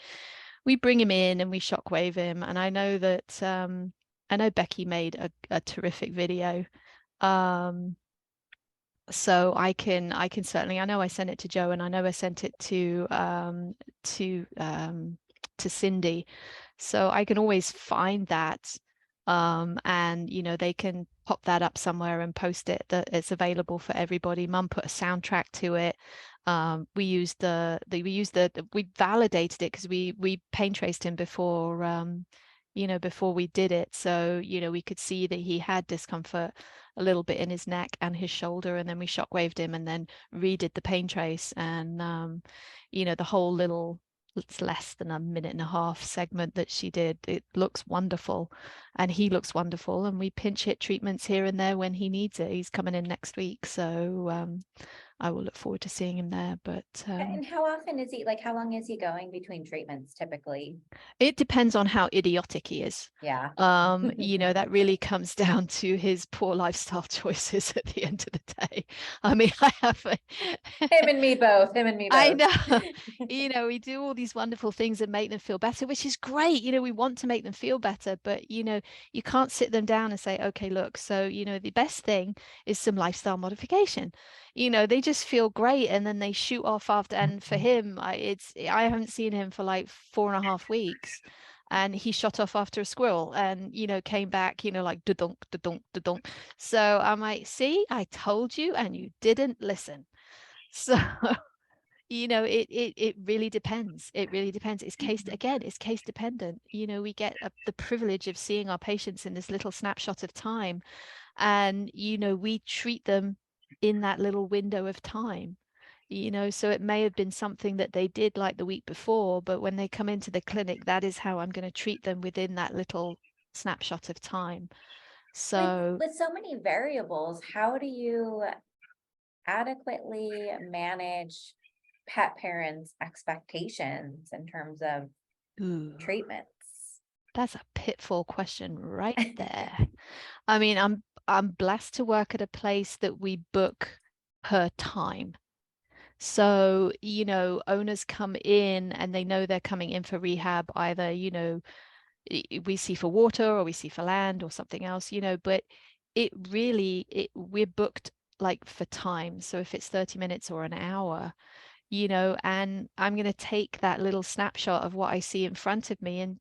we bring him in and we shockwave him. And I know that I know Becky made a terrific video. So I can certainly, I know I sent it to Joe, and I know I sent it to Cindy. So I can always find that. And they can pop that up somewhere and post it that it's available for everybody. Mum put a soundtrack to it. We validated it because we pain traced him before before we did it, so we could see that he had discomfort a little bit in his neck and his shoulder, and then we shockwaved him and then redid the pain trace, and the whole little, it's less than a minute and a half segment that she did, it looks wonderful, and he looks wonderful, and we pinch hit treatments here and there when he needs it. He's coming in next week, so I will look forward to seeing him there. But and how often is he, like, how long is he going between treatments typically? It depends on how idiotic he is. Yeah. That really comes down to his poor lifestyle choices at the end of the day. I mean, I have him and me both. I know. We do all these wonderful things and make them feel better, which is great. We want to make them feel better, but you can't sit them down and say, okay, look, so the best thing is some lifestyle modification. They just feel great, and then they shoot off after. And for him, I haven't seen him for like 4.5 weeks, and he shot off after a squirrel, and came back, like da-dunk, da-dunk, da-dunk. So I'm like, see, I told you and you didn't listen. So it really depends. It really depends. It's case dependent. We get the privilege of seeing our patients in this little snapshot of time, and we treat them in that little window of time. So it may have been something that they did like the week before, but when they come into the clinic, that is how I'm going to treat them within that little snapshot of time. So with so many variables, how do you adequately manage pet parents' expectations in terms of treatments? That's a pitfall question right there. I mean, I'm blessed to work at a place that we book per time. So, owners come in and they know they're coming in for rehab, either, we see for water or we see for land or something else, but we're booked like for time. So if it's 30 minutes or an hour, and I'm going to take that little snapshot of what I see in front of me and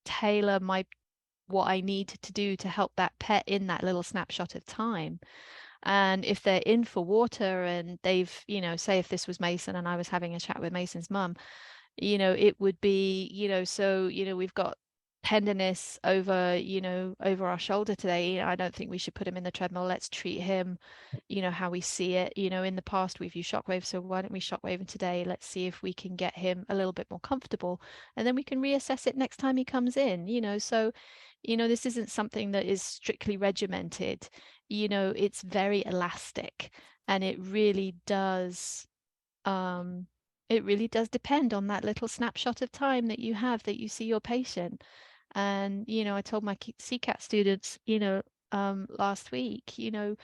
tailor what I need to do to help that pet in that little snapshot of time. And if they're in for water and they've, say if this was Mason and I was having a chat with Mason's mum, it would be, so, we've got tenderness over our shoulder today. I don't think we should put him in the treadmill. Let's treat him, how we see it. In the past we've used shockwave, so why don't we shockwave him today? Let's see if we can get him a little bit more comfortable, and then we can reassess it next time he comes in. So You know, this isn't something that is strictly regimented. You know, it's very elastic, and it really does depend on that little snapshot of time that you have, that you see your patient. And, you know, I told my CCAT students, you know, last week, you know,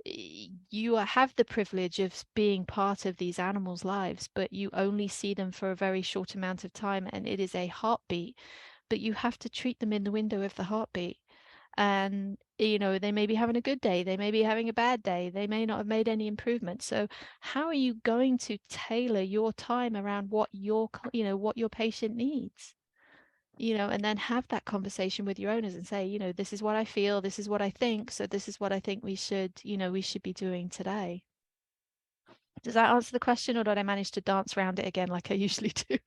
you have the privilege of being part of these animals' lives, but you only see them for a very short amount of time, and it is a heartbeat, but you have to treat them in the window of the heartbeat. And, you know, they may be having a good day, they may be having a bad day, they may not have made any improvement. So how are you going to tailor your time around what your, you know, what your patient needs? You know, and then have that conversation with your owners and say, you know, this is what I feel, this is what I think, so this is what I think we should, you know, we should be doing today. Does that answer the question, or did I manage to dance around it again like I usually do?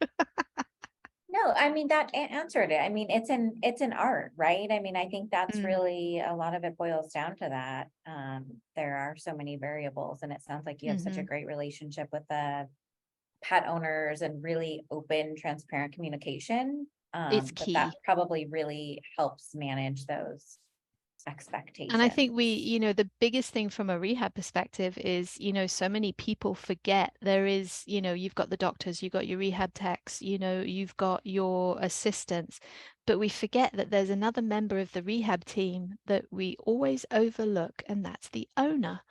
No, I mean, that answered it. I mean, it's an art, right? I mean, I think that's really, a lot of it boils down to that. There are so many variables, and it sounds like you have such a great relationship with the pet owners and really open, transparent communication. It's key. That probably really helps manage those expectations. And I think you know, the biggest thing from a rehab perspective is, you know, so many people forget there is, you know, you've got the doctors, you've got your rehab techs, you know, you've got your assistants, but we forget that there's another member of the rehab team that we always overlook, and that's the owner.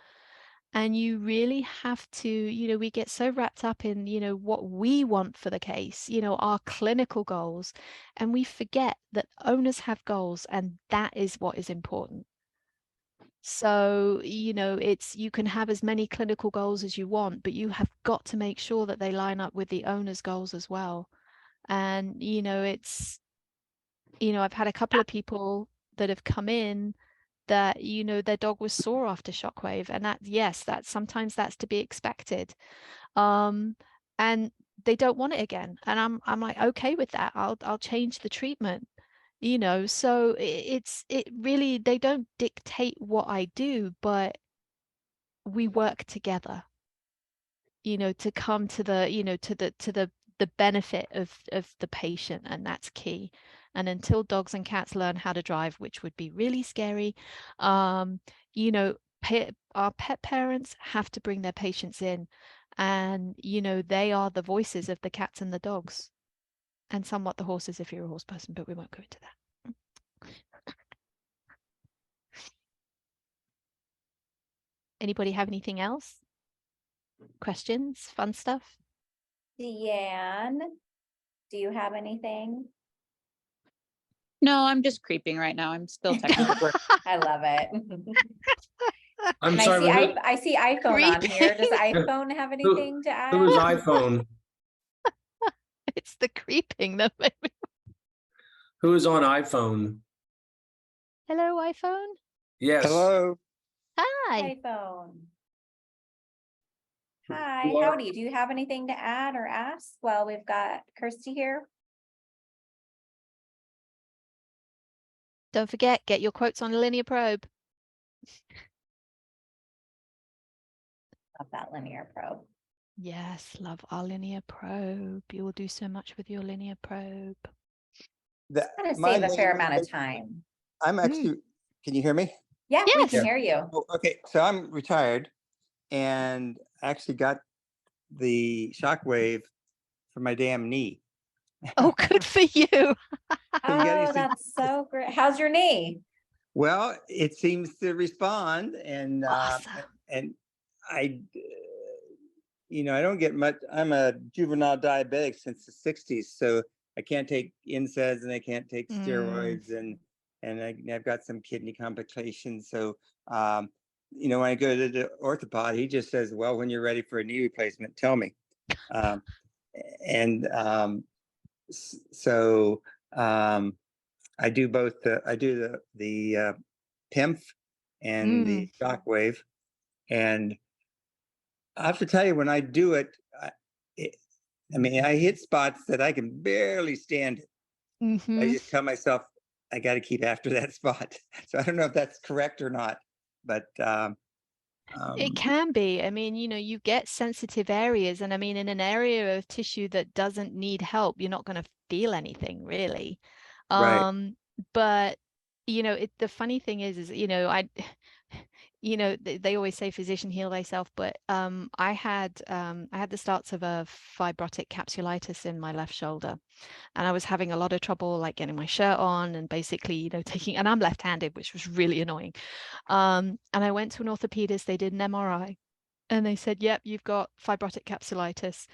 And you really have to, you know, we get so wrapped up in, you know, what we want for the case, you know, our clinical goals, and we forget that owners have goals, and that is what is important. So, you know, you can have as many clinical goals as you want, but you have got to make sure that they line up with the owner's goals as well. And, you know, I've had a couple of people that have come in that, you know, their dog was sore after Shockwave, and sometimes that's to be expected. And they don't want it again. And I'm like, okay with that. I'll change the treatment. You know, so it really, they don't dictate what I do, but we work together, you know, to come to the, you know, to the benefit of the patient, and that's key. And until dogs and cats learn how to drive, which would be really scary, you know, our pet parents have to bring their patients in, and, you know, they are the voices of the cats and the dogs, and somewhat the horses if you're a horse person, but we won't go into that. Anybody have anything else? Questions? Fun stuff? Deanne, do you have anything? No, I'm just creeping right now. I'm still technically working. I love it. I'm sorry. I see iPhone on here. Does iPhone have anything to add? Who is iPhone? It's the creeping that made me. Who is on iPhone? Hello, iPhone. Yes. Hello. Hi. iPhone. Hi, howdy. Do you have anything to add or ask? Well, we've got Kirsty here. Don't forget, get your quotes on a linear probe. Love that linear probe. Yes, love our linear probe. You will do so much with your linear probe. It's gonna save a fair amount of time. I'm actually, can you hear me? Yeah, we can hear you. Oh, okay, so I'm retired and actually got the Shockwave for my damn knee. Oh, good for you. Oh, that's so great. How's your knee? Well, it seems to respond, and Awesome. and I, you know, I don't get much. I'm a juvenile diabetic since the 60s, so I can't take NSAIDs and I can't take steroids, and I've got some kidney complications. So, you know, when I go to the orthopod, he just says, "Well, when you're ready for a knee replacement, tell me." So I do both. I do the PIMF and the Shockwave, and I have to tell you, when I do it, I mean, I hit spots that I can barely stand it. I just tell myself I got to keep after that spot. So I don't know if that's correct or not, but it can be. I mean, you know, you get sensitive areas, and I mean, in an area of tissue that doesn't need help, you're not going to feel anything really. Right. But the funny thing is, they always say physician heal thyself, but I had the starts of a fibrotic capsulitis in my left shoulder, and I was having a lot of trouble like getting my shirt on and basically, taking, and I'm left-handed, which was really annoying. And I went to an orthopedist, they did an MRI, and they said, yep, you've got fibrotic capsulitis.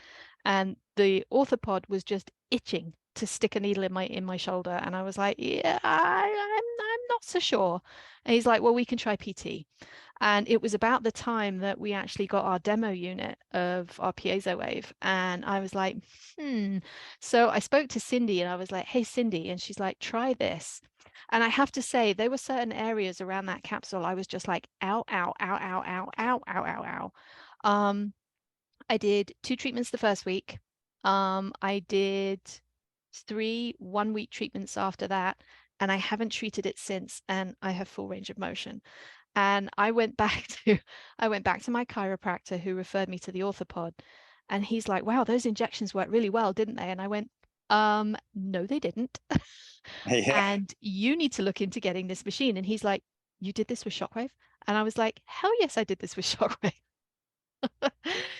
And the orthopod was just itching to stick a needle in my shoulder. And I was like, yeah, I'm not so sure. And he's like, well, we can try PT. And it was about the time that we actually got our demo unit of our piezo wave. And I was like, So I spoke to Cindy and I was like, hey, Cindy. And she's like, try this. And I have to say, there were certain areas around that capsule. I was just like, ow, ow, ow, ow, ow, ow, ow, ow, ow. I did 2 treatments the first week. I did 3 one-week treatments after that, and I haven't treated it since, and I have full range of motion. And I went back to my chiropractor who referred me to the orthopod, and he's like, wow, those injections worked really well, didn't they? And I went, no, they didn't. Yeah. And you need to look into getting this machine. And he's like, you did this with Shockwave? And I was like, hell yes, I did this with Shockwave.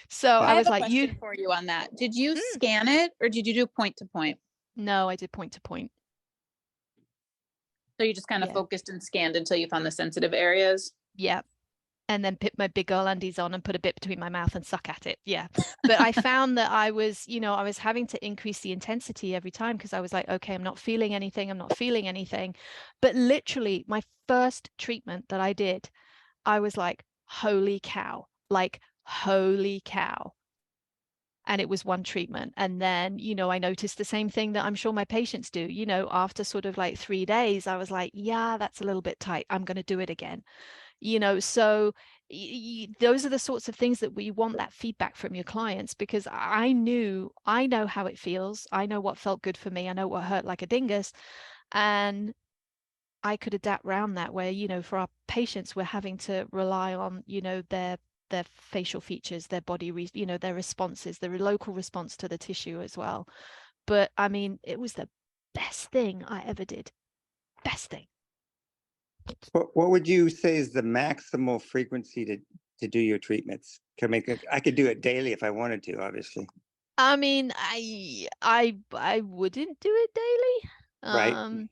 So I I was have a like, question for you on that. Did you scan it or did you do point to point? No, I did point to point. So you just kind of focused and scanned until you found the sensitive areas? Yeah. And then put my big girl undies on and put a bit between my mouth and suck at it. Yeah. But I found that I was having to increase the intensity every time because I was like, okay, I'm not feeling anything. I'm not feeling anything. But literally my first treatment that I did, I was like, holy cow, like, holy cow. And it was one treatment. And then, I noticed the same thing that I'm sure my patients do, after sort of like 3 days, I was like, yeah, that's a little bit tight. I'm going to do it again. So those are the sorts of things that we want that feedback from your clients, because I know how it feels. I know what felt good for me. I know what hurt like a dingus. And I could adapt around that where, for our patients, we're having to rely on, their facial features, their body, their responses, their local response to the tissue as well. But I mean, it was the best thing I ever did. Best thing. What would you say is the maximal frequency to do your treatments? I could do it daily if I wanted to, obviously. I mean, I wouldn't do it daily. Right.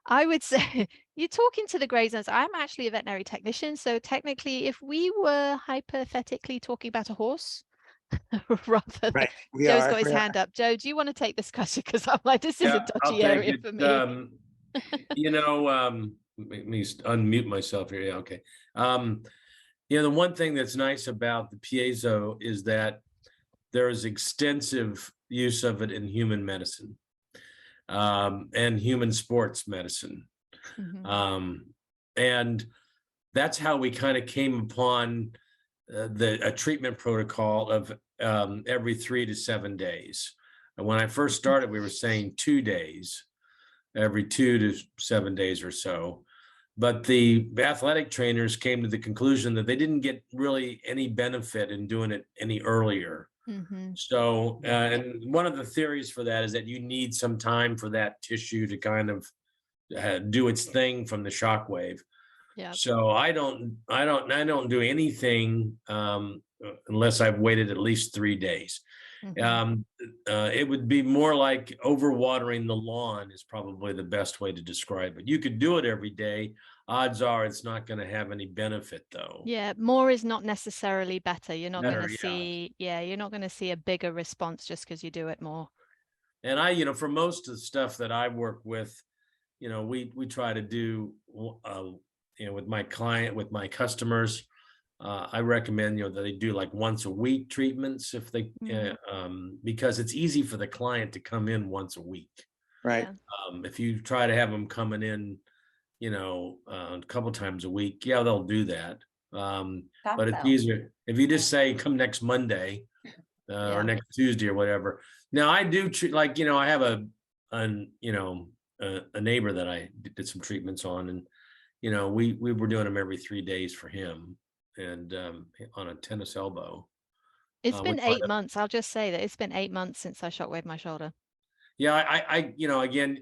I would say you're talking to the gray zones. I'm actually a veterinary technician. So technically, if we were hypothetically talking about a horse, rather than right. Joe's got his hand up. Joe, do you want to take this question? Because I'm like, this is a dodgy area for me. Let me unmute myself here. Yeah, okay. The one thing that's nice about the piezo is that there is extensive use of it in human medicine. And human sports medicine. And that's how we kind of came upon a treatment protocol of every 3 to 7 days. And when I first started, we were saying 2 days, every 2 to 7 days or so. But the athletic trainers came to the conclusion that they didn't get really any benefit in doing it any earlier. So, and one of the theories for that is that you need some time for that tissue to kind of do its thing from the shock wave. Yeah. So I don't do anything unless I've waited at least 3 days. It would be more like overwatering the lawn is probably the best way to describe it. You could do it every day. Odds are it's not going to have any benefit though. Yeah, more is not necessarily better. You're not going to see, you're not going to see a bigger response just because you do it more. And for most of the stuff that I work with, we try to do, with my customers, I recommend, that they do like once a week treatments if they, because it's easy for the client to come in once a week. Right. If you try to have them coming in, a couple times a week, they'll do that. But it's easier if you just say, come next Monday or next Tuesday or whatever. Now I do treat, like, I have a neighbor that I did some treatments on, and, we were doing them every 3 days for him, and on a tennis elbow. It's been 8 months. I'll just say that it's been 8 months since I shockwaved my shoulder. Yeah, I again,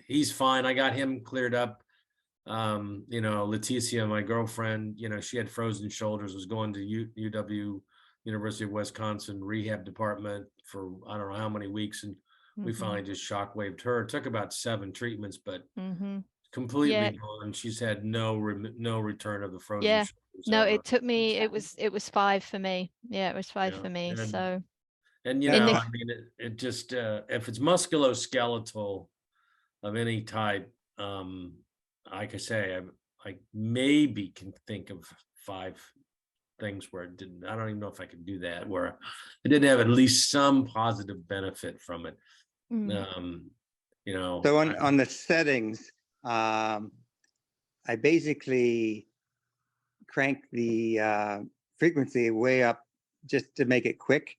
he's fine. I got him cleared up. Leticia, my girlfriend, she had frozen shoulders, was going to UW, University of Wisconsin rehab department for I don't know how many weeks, and we finally just shockwaved her. It took about 7 treatments, but completely gone. She's had no return of the frozen shoulders. No, ever. it took me, it was 5 for me. Yeah, it was 5 for me. So and it just if it's musculoskeletal of any type, like I say, I maybe can think of 5 things where it didn't. I don't even know if I could do that, where it didn't have at least some positive benefit from it. So on the settings, I basically crank the frequency way up just to make it quick.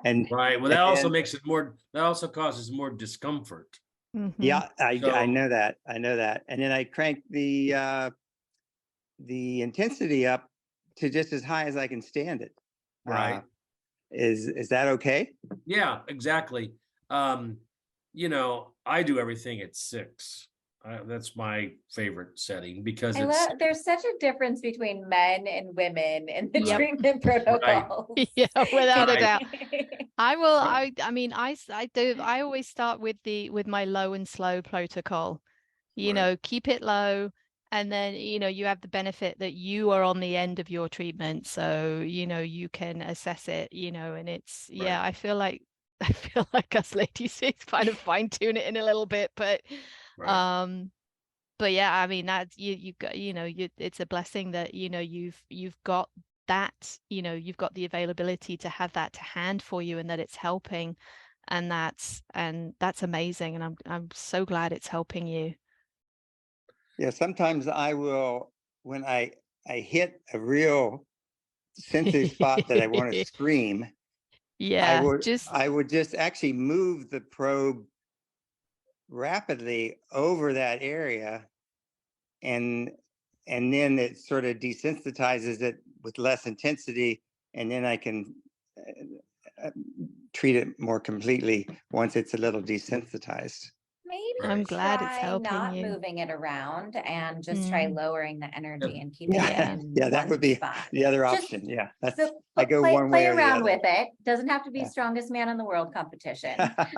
And right. Well, that also makes it more. That also causes more discomfort. Yeah, I know that. I know that. And then I crank the intensity up to just as high as I can stand it. Right. Is that okay? Yeah, exactly. I do everything at 6. That's my favorite setting because there's such a difference between men and women in the treatment protocols. Right. Yeah, without a doubt. I always start with my low and slow protocol. Keep it low, and then you have the benefit that you are on the end of your treatment, so you can assess it, and it's I feel like us ladies kind of fine-tune it in a little bit, but but yeah, I mean, that's you got, it's a blessing that you've got that, you've got the availability to have that to hand for you, and that it's helping, and that's amazing, and I'm so glad it's helping you. Yeah, sometimes I will, when I hit a real sensitive spot that I want to scream. Yeah, I would just actually move the probe rapidly over that area, and then it sort of desensitizes it with less intensity, and then I can treat it more completely once it's a little desensitized. Maybe I'm glad it's helping not you. moving it around and just try lowering the energy and keep it in that would be spot. the other option. Yeah, that's I go play, one way or the around other. with it. Doesn't have to be strongest man in the world competition. That's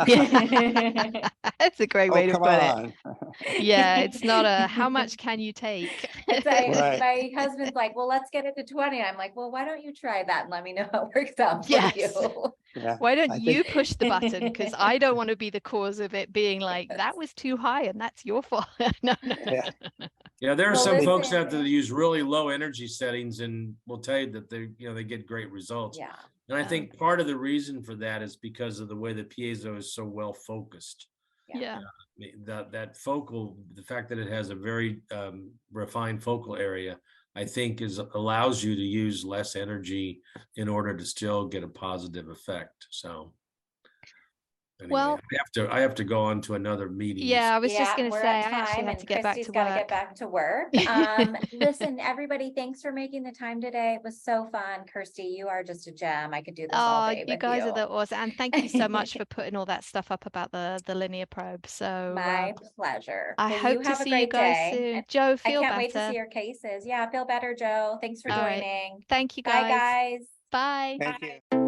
a great way to put it. Yeah, it's not a how much can you take. My husband's like, well, let's get it to 20. I'm like, well, why don't you try that and let me know how it works out for you. Yeah, why don't you push the button, because I don't want to be the cause of it being like that was too high and that's your fault. No. Yeah, there are some folks out there that use really low energy settings and will tell you that they get great results. Yeah. And I think part of the reason for that is because of the way the piezo is so well focused. Yeah. That focal, the fact that it has a very refined focal area, I think allows you to use less energy in order to still get a positive effect. So anyway, well, I have to go on to another meeting. Yeah, I was just going to say, I actually have to get back to work. Gotta get back to work. Listen, everybody, thanks for making the time today. It was so fun. Kirsty, you are just a gem. I could do this all day with you. You guys are the awesome. And thank you so much for putting all that stuff up about the linear probe. So my pleasure. I hope to see you guys soon. Joe, feel better. I can't wait to see your cases. Yeah, feel better, Joe. Thanks for joining. Thank you, guys. Bye, guys. Bye. Thank you.